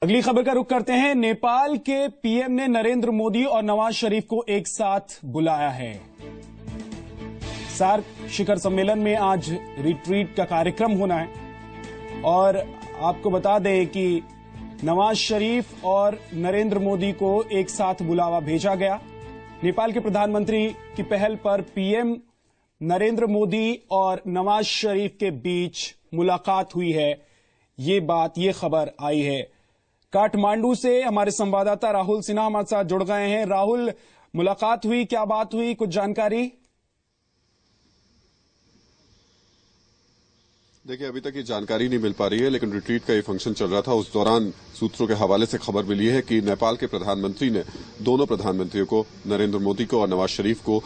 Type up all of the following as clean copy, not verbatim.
अगली खबर का रुख करते हैं। नेपाल के पीएम ने नरेंद्र मोदी और नवाज शरीफ को एक साथ बुलाया है। सार्क शिखर सम्मेलन में आज रिट्रीट का कार्यक्रम होना है और आपको बता दें कि नवाज शरीफ और नरेंद्र मोदी को एक साथ बुलावा भेजा गया। नेपाल के प्रधानमंत्री की पहल पर पीएम नरेंद्र मोदी और नवाज शरीफ के बीच मुलाकात हुई है। ये खबर आई है। काठमांडू से हमारे संवाददाता राहुल सिन्हा हमारे साथ जुड़ गए हैं। राहुल, मुलाकात हुई, क्या बात हुई, कुछ जानकारी? देखिए, अभी तक ये जानकारी नहीं मिल पा रही है, लेकिन रिट्रीट का ये फंक्शन चल रहा था। उस दौरान सूत्रों के हवाले से खबर मिली है कि नेपाल के प्रधानमंत्री ने दोनों प्रधानमंत्रियों को, नरेंद्र मोदी को और नवाज शरीफ को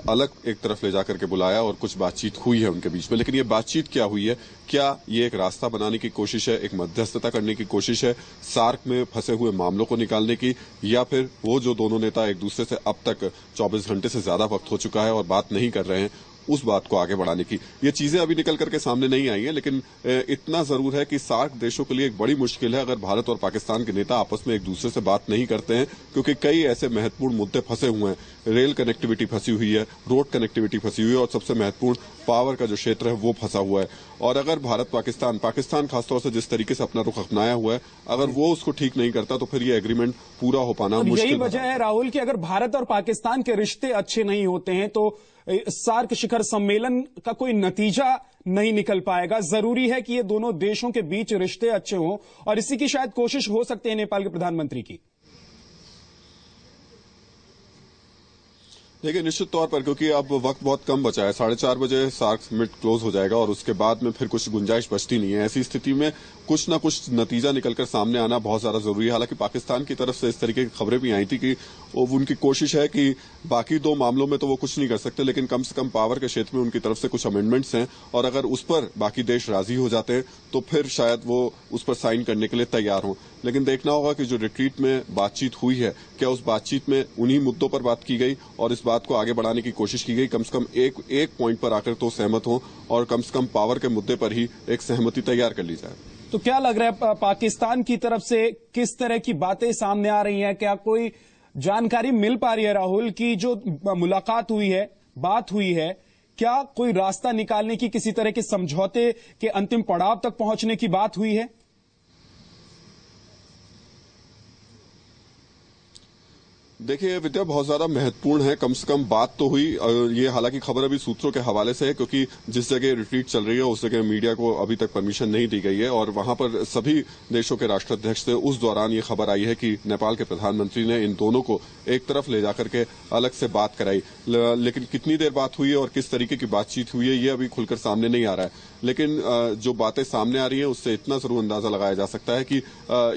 अलग एक तरफ ले जाकर के बुलाया और कुछ बातचीत हुई है उनके बीच में। लेकिन ये बातचीत क्या हुई है? क्या ये एक रास्ता बनाने की कोशिश है, एक मध्यस्थता करने की कोशिश है, सार्क में फंसे हुए मामलों को निकालने की, या फिर वो जो दोनों नेता एक दूसरे से अब तक 24 घंटे से ज्यादा वक्त हो चुका है और बात नहीं कर रहे हैं, उस बात को आगे बढ़ाने की? ये चीजें अभी निकल करके सामने नहीं आई हैं, लेकिन इतना जरूर है कि सार्क देशों के लिए एक बड़ी मुश्किल है अगर भारत और पाकिस्तान के नेता आपस में एक दूसरे से बात नहीं करते हैं, क्योंकि कई ऐसे महत्वपूर्ण मुद्दे फंसे हुए हैं। रेल कनेक्टिविटी फंसी हुई है, रोड कनेक्टिविटी फंसी हुई है और सबसे महत्वपूर्ण पावर का जो क्षेत्र है वो फंसा हुआ है। और अगर भारत पाकिस्तान खासतौर से जिस तरीके से अपना रुख अपनाया हुआ है, अगर वो उसको ठीक नहीं करता तो फिर ये एग्रीमेंट पूरा हो पाना मुश्किल। यही वजह है राहुल कि अगर भारत और पाकिस्तान के रिश्ते अच्छे नहीं होते हैं तो सार्क शिखर सम्मेलन का कोई नतीजा नहीं निकल पाएगा। जरूरी है कि ये दोनों देशों के बीच रिश्ते अच्छे हों और इसी की शायद कोशिश हो सकती है नेपाल के प्रधानमंत्री की। देखिए, निश्चित तौर पर, क्योंकि अब वक्त बहुत कम बचा है, 4:30 बजे सार्क समिट क्लोज हो जाएगा और उसके बाद में फिर कुछ गुंजाइश बचती नहीं है। ऐसी स्थिति में कुछ ना कुछ नतीजा निकलकर सामने आना बहुत ज्यादा जरूरी है। हालांकि पाकिस्तान की तरफ से इस तरीके की खबरें भी आई थी कि उनकी कोशिश है कि बाकी दो मामलों में तो वो कुछ नहीं कर सकते, लेकिन कम से कम पावर के क्षेत्र में उनकी तरफ से कुछ अमेंडमेंट्स हैं और अगर उस पर बाकी देश राजी हो जाते हैं तो फिर शायद वो उस पर साइन करने के लिए तैयार हों। लेकिन देखना होगा कि जो रिट्रीट में बातचीत हुई है, क्या उस बातचीत में उन्हीं मुद्दों पर बात की गई और इस बात को आगे बढ़ाने की कोशिश की गई। कम से कम एक पॉइंट पर आकर तो सहमत हो और कम से कम पावर के मुद्दे पर ही एक सहमति तैयार कर ली जाए। तो क्या लग रहा है पाकिस्तान की तरफ से किस तरह की बातें सामने आ रही हैं? क्या कोई जानकारी मिल पा रही है राहुल की जो मुलाकात हुई है, बात हुई है, क्या कोई रास्ता निकालने की, किसी तरह के समझौते के अंतिम पड़ाव तक पहुंचने की बात हुई है? देखिए विद्या, बहुत ज्यादा महत्वपूर्ण है। कम से कम बात तो हुई। ये हालांकि खबर अभी सूत्रों के हवाले से है, क्योंकि जिस जगह रिट्रीट चल रही है उस जगह मीडिया को अभी तक परमिशन नहीं दी गई है और वहां पर सभी देशों के राष्ट्राध्यक्ष थे। उस दौरान ये खबर आई है कि नेपाल के प्रधानमंत्री ने इन दोनों को एक तरफ ले जाकर के अलग से बात कराई। लेकिन कितनी देर बात हुई है और किस तरीके की बातचीत हुई है ये अभी खुलकर सामने नहीं आ रहा है। लेकिन जो बातें सामने आ रही हैं उससे इतना जरूर अंदाजा लगाया जा सकता है कि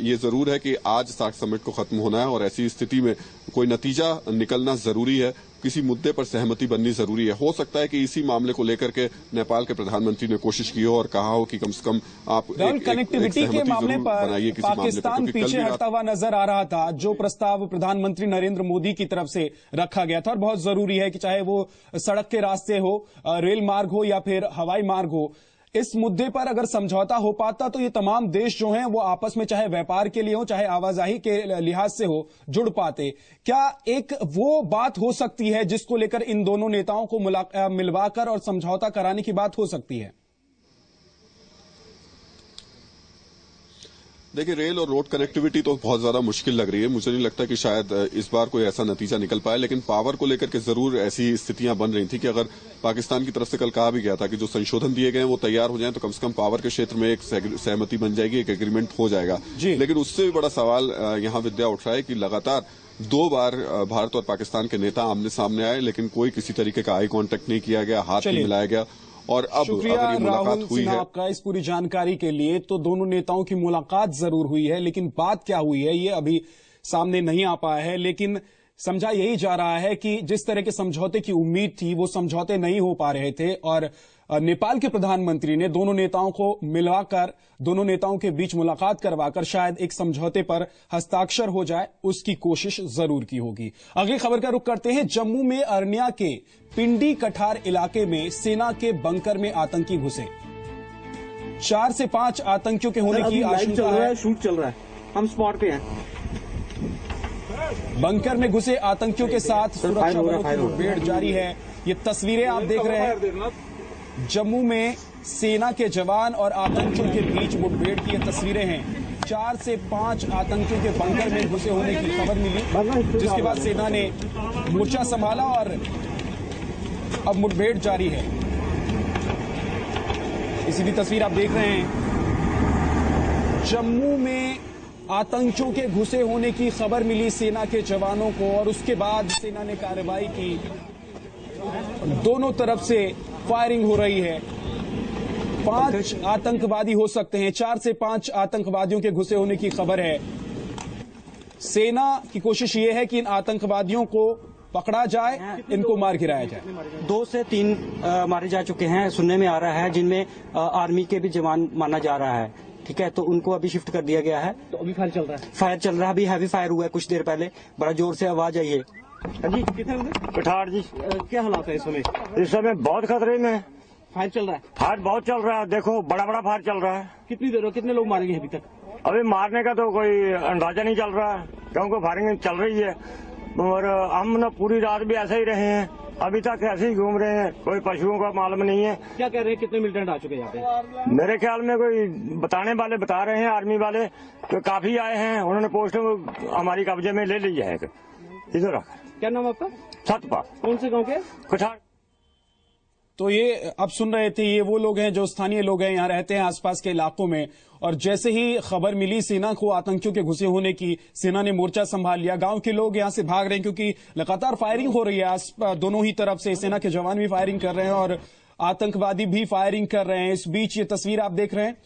ये जरूर है कि आज सार्क समिट को खत्म होना है और ऐसी स्थिति में कोई नतीजा निकलना जरूरी है, किसी मुद्दे पर सहमति बननी जरूरी है। हो सकता है कि इसी मामले को लेकर के नेपाल के प्रधानमंत्री ने कोशिश की हो और कहा हो कि कम से कम आप कनेक्टिविटी के मामले पर पाकिस्तान पीछे हटता हुआ नजर आ रहा था। जो प्रस्ताव प्रधानमंत्री नरेंद्र मोदी की तरफ से रखा गया था और बहुत जरूरी है कि चाहे वो सड़क के रास्ते हो, रेल मार्ग हो या फिर हवाई मार्ग हो, इस मुद्दे पर अगर समझौता हो पाता तो ये तमाम देश जो हैं वो आपस में चाहे व्यापार के लिए हो चाहे आवाजाही के लिहाज से हो जुड़ पाते। क्या एक वो बात हो सकती है जिसको लेकर इन दोनों नेताओं को मिलवाकर और समझौता कराने की बात हो सकती है? देखिए, रेल और रोड कनेक्टिविटी तो बहुत ज्यादा मुश्किल लग रही है। मुझे नहीं लगता कि शायद इस बार कोई ऐसा नतीजा निकल पाए, लेकिन पावर को लेकर के जरूर ऐसी स्थितियां बन रही थी कि अगर पाकिस्तान की तरफ से कल कहा भी गया था कि जो संशोधन दिए गए हैं वो तैयार हो जाएं तो कम से कम पावर के क्षेत्र में एक सहमति बन जाएगी, एक एग्रीमेंट हो जाएगा। लेकिन उससे भी बड़ा सवाल यहाँ विद्या उठ रहा है कि लगातार 2 बार भारत और पाकिस्तान के नेता आमने सामने आए, लेकिन कोई किसी तरीके का आई कांटेक्ट नहीं किया गया, हाथ नहीं मिलाया गया। और अब शुक्रिया राहुल सिन्हा आपका इस पूरी जानकारी के लिए। तो दोनों नेताओं की मुलाकात जरूर हुई है, लेकिन बात क्या हुई है ये अभी सामने नहीं आ पाया है। लेकिन समझा यही जा रहा है कि जिस तरह के समझौते की उम्मीद थी वो समझौते नहीं हो पा रहे थे और नेपाल के प्रधानमंत्री ने दोनों नेताओं को मिलाकर, दोनों नेताओं के बीच मुलाकात करवाकर शायद एक समझौते पर हस्ताक्षर हो जाए, उसकी कोशिश जरूर की होगी। अगली खबर का रुख करते हैं। जम्मू में अरनिया के पिंडी कठार इलाके में सेना के बंकर में आतंकी घुसे। 4 से 5 आतंकियों के होने की आशंका है। शूट चल रहा है। हम स्पॉट पे हैं। बंकर में घुसे आतंकियों के साथ सुरक्षा बलों की मुठभेड़ जारी है। ये तस्वीरें आप देख रहे हैं, जम्मू में सेना के जवान और आतंकियों के बीच मुठभेड़ की ये तस्वीरें हैं। 4 से 5 आतंकियों के बंकर में घुसे होने की खबर मिली, जिसके बाद सेना ने मोर्चा संभाला और अब मुठभेड़ जारी है। इसी की तस्वीर आप देख रहे हैं, जम्मू में आतंकियों के घुसे होने की खबर मिली सेना के जवानों को और उसके बाद सेना ने कार्रवाई की। दोनों तरफ से फायरिंग हो रही है। 5 आतंकवादी हो सकते हैं, 4 से 5 आतंकवादियों के घुसे होने की खबर है। सेना की कोशिश ये है कि इन आतंकवादियों को पकड़ा जाए, इनको मार गिराया जाए। 2 से 3 मारे जा चुके हैं, सुनने में आ रहा है, जिनमें आर्मी के भी जवान माना जा रहा है। ठीक है, तो उनको अभी शिफ्ट कर दिया गया है। तो अभी फायर चल रहा है? फायर चल रहा है, अभी हैवी फायर हुआ है कुछ देर पहले, बड़ा जोर से आवाज आई है। जी कितने बंदे? कठार जी। क्या हालात है इस समय? इस समय बहुत खतरे में है। फायर चल रहा है? फायर बहुत चल रहा है, देखो बड़ा बड़ा फायर चल रहा है। कितनी देर हो, कितने लोग मारे गए अभी तक? अभी मारने का तो कोई अंदाजा नहीं चल रहा है, क्योंकि फायरिंग चल रही है। और हम न पूरी रात भी ऐसे ही रहे हैं, अभी तक ऐसे ही घूम रहे हैं, कोई पशुओं का मालूम नहीं है। क्या कह रहे हैं, कितने मिलिटेंट आ चुके हैं यहाँ पे? मेरे ख्याल में कोई बताने वाले बता रहे हैं, आर्मी वाले तो काफी आए हैं, उन्होंने पोस्ट हमारी कब्जे में ले ली है इधर। क्या नाम आपका? सतपाल। कौन से गाँव के? कठार। तो ये अब सुन रहे थे, ये वो लोग हैं जो स्थानीय लोग हैं, यहाँ रहते हैं आसपास के इलाकों में। और जैसे ही खबर मिली सेना को आतंकियों के घुसे होने की, सेना ने मोर्चा संभाल लिया। गांव के लोग यहाँ से भाग रहे हैं क्योंकि लगातार फायरिंग हो रही है दोनों ही तरफ से। सेना के जवान भी फायरिंग कर रहे हैं और आतंकवादी भी फायरिंग कर रहे हैं। इस बीच ये तस्वीर आप देख रहे हैं,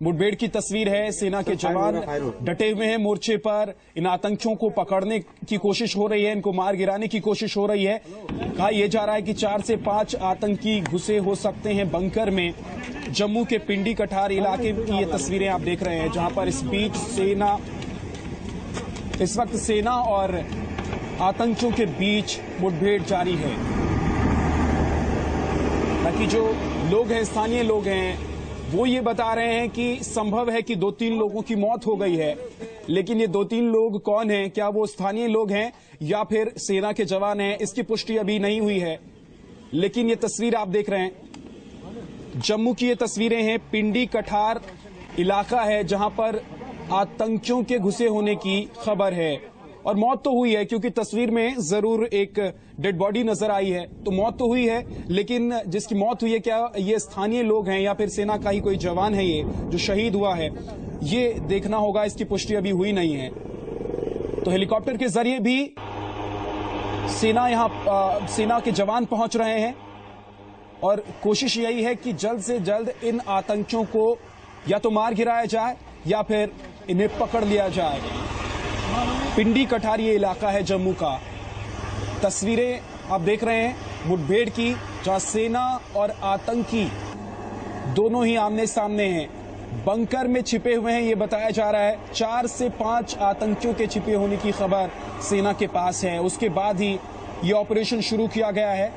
मुठभेड़ की तस्वीर है। सेना के जवान डटे हुए हैं मोर्चे पर, इन आतंकियों को पकड़ने की कोशिश हो रही है, इनको मार गिराने की कोशिश हो रही है। कहा यह जा रहा है कि 4 से 5 आतंकी घुसे हो सकते हैं बंकर में। जम्मू के पिंडी कठार इलाके की ये तस्वीरें आप देख रहे हैं, जहां पर इस बीच इस वक्त सेना और आतंकियों के बीच मुठभेड़ जारी है। ताकि जो लोग हैं, स्थानीय लोग हैं, वो ये बता रहे हैं कि संभव है कि 2-3 लोगों की मौत हो गई है, लेकिन ये 2-3 लोग कौन हैं, क्या वो स्थानीय लोग हैं या फिर सेना के जवान हैं, इसकी पुष्टि अभी नहीं हुई है। लेकिन ये तस्वीर आप देख रहे हैं, जम्मू की ये तस्वीरें हैं, पिंडी कठार इलाका है जहां पर आतंकियों के घुसे होने की खबर है। और मौत तो हुई है, क्योंकि तस्वीर में जरूर एक डेड बॉडी नजर आई है, तो मौत तो हुई है, लेकिन जिसकी मौत हुई है, क्या ये स्थानीय लोग हैं या फिर सेना का ही कोई जवान है ये जो शहीद हुआ है, ये देखना होगा। इसकी पुष्टि अभी हुई नहीं है। तो हेलीकॉप्टर के जरिए भी सेना के जवान पहुंच रहे हैं और कोशिश यही है कि जल्द से जल्द इन आतंकियों को या तो मार गिराया जाए या फिर इन्हें पकड़ लिया जाए। पिंडी कठार ये इलाका है जम्मू का। तस्वीरें आप देख रहे हैं मुठभेड़ की, जहां सेना और आतंकी दोनों ही आमने सामने हैं। बंकर में छिपे हुए हैं, ये बताया जा रहा है। 4 से 5 आतंकियों के छिपे होने की खबर सेना के पास है। उसके बाद ही ये ऑपरेशन शुरू किया गया है।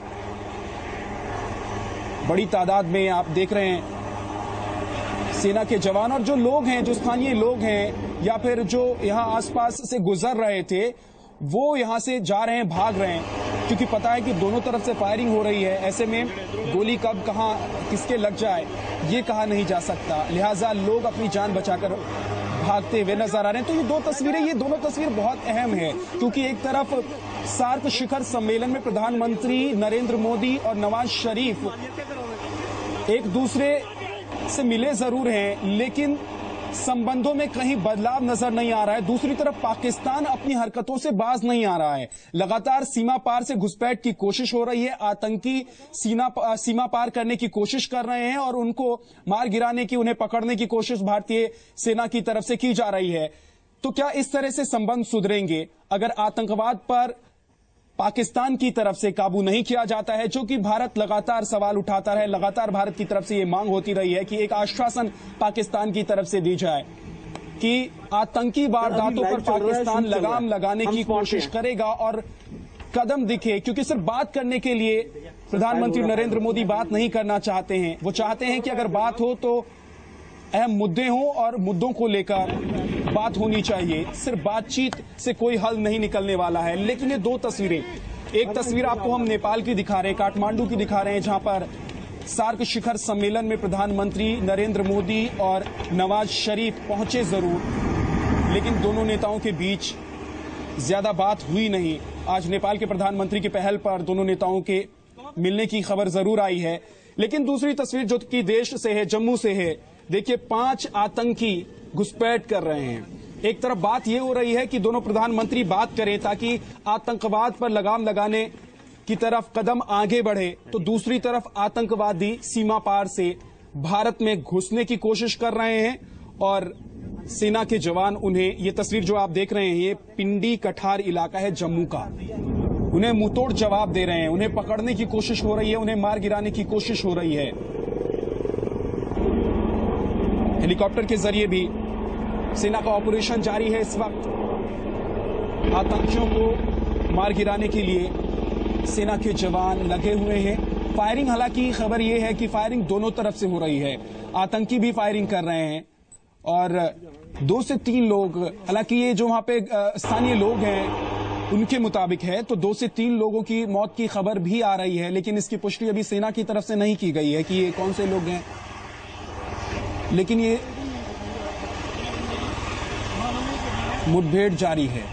बड़ी तादाद में आप देख रहे हैं सेना के जवान और जो लोग हैं, जो स्थानीय लोग हैं या फिर जो यहां आसपास से गुजर रहे थे, वो यहां से जा रहे हैं, भाग रहे हैं, क्योंकि पता है कि दोनों तरफ से फायरिंग हो रही है। ऐसे में गोली कब कहां किसके लग जाए ये कहा नहीं जा सकता, लिहाजा लोग अपनी जान बचाकर भागते हुए नजर आ रहे हैं। तो ये दोनों तस्वीर बहुत अहम है, क्योंकि एक तरफ सार्क शिखर सम्मेलन में प्रधानमंत्री नरेंद्र मोदी और नवाज शरीफ एक दूसरे से मिले जरूर हैं, लेकिन संबंधों में कहीं बदलाव नजर नहीं आ रहा है। दूसरी तरफ पाकिस्तान अपनी हरकतों से बाज नहीं आ रहा है, लगातार सीमा पार से घुसपैठ की कोशिश हो रही है। आतंकी सीमा पार करने की कोशिश कर रहे हैं और उनको मार गिराने की, उन्हें पकड़ने की कोशिश भारतीय सेना की तरफ से की जा रही है। तो क्या इस तरह से संबंध सुधरेंगे अगर आतंकवाद पर पाकिस्तान की तरफ से काबू नहीं किया जाता है, जो कि भारत लगातार सवाल उठाता है। लगातार भारत की तरफ से ये मांग होती रही है कि एक आश्वासन पाकिस्तान की तरफ से दी जाए कि आतंकी वारदातों पर पाकिस्तान लगाम लगाने की कोशिश करेगा और कदम दिखे, क्योंकि सिर्फ बात करने के लिए प्रधानमंत्री नरेंद्र मोदी बात नहीं करना चाहते हैं। वो चाहते हैं कि अगर बात हो तो अहम मुद्दे हों और मुद्दों को लेकर बात होनी चाहिए। सिर्फ बातचीत से कोई हल नहीं निकलने वाला है। लेकिन ये दो तस्वीरें, एक तस्वीर आपको हम नेपाल की दिखा रहे हैं, काठमांडू की दिखा रहे हैं, जहां पर सार्क शिखर सम्मेलन में प्रधानमंत्री नरेंद्र मोदी और नवाज शरीफ पहुंचे जरूर, लेकिन दोनों नेताओं के बीच ज्यादा बात हुई नहीं। आज नेपाल के प्रधानमंत्री की पहल पर दोनों नेताओं के मिलने की खबर जरूर आई है। लेकिन दूसरी तस्वीर जो कि देश से है, जम्मू से है, देखिए 5 आतंकी घुसपैठ कर रहे हैं। एक तरफ बात यह हो रही है कि दोनों प्रधानमंत्री बात करें ताकि आतंकवाद पर लगाम लगाने की तरफ कदम आगे बढ़े, तो दूसरी तरफ आतंकवादी सीमा पार से भारत में घुसने की कोशिश कर रहे हैं और सेना के जवान उन्हें, ये तस्वीर जो आप देख रहे हैं, ये पिंडी कठार इलाका है जम्मू का, उन्हें मुंहतोड़ जवाब दे रहे हैं, उन्हें पकड़ने की कोशिश हो रही है, उन्हें मार गिराने की कोशिश हो रही है। हेलीकॉप्टर के जरिए भी सेना का ऑपरेशन जारी है इस वक्त। आतंकियों को मार गिराने के लिए सेना के जवान लगे हुए हैं। फायरिंग, हालांकि खबर यह है कि फायरिंग दोनों तरफ से हो रही है, आतंकी भी फायरिंग कर रहे हैं और 2 से 3 लोग, हालांकि ये जो वहां पे स्थानीय लोग हैं उनके मुताबिक है, तो 2 से 3 लोगों की मौत की खबर भी आ रही है, लेकिन इसकी पुष्टि अभी सेना की तरफ से नहीं की गई है कि ये कौन से लोग हैं। लेकिन ये मुठभेड़ जारी है।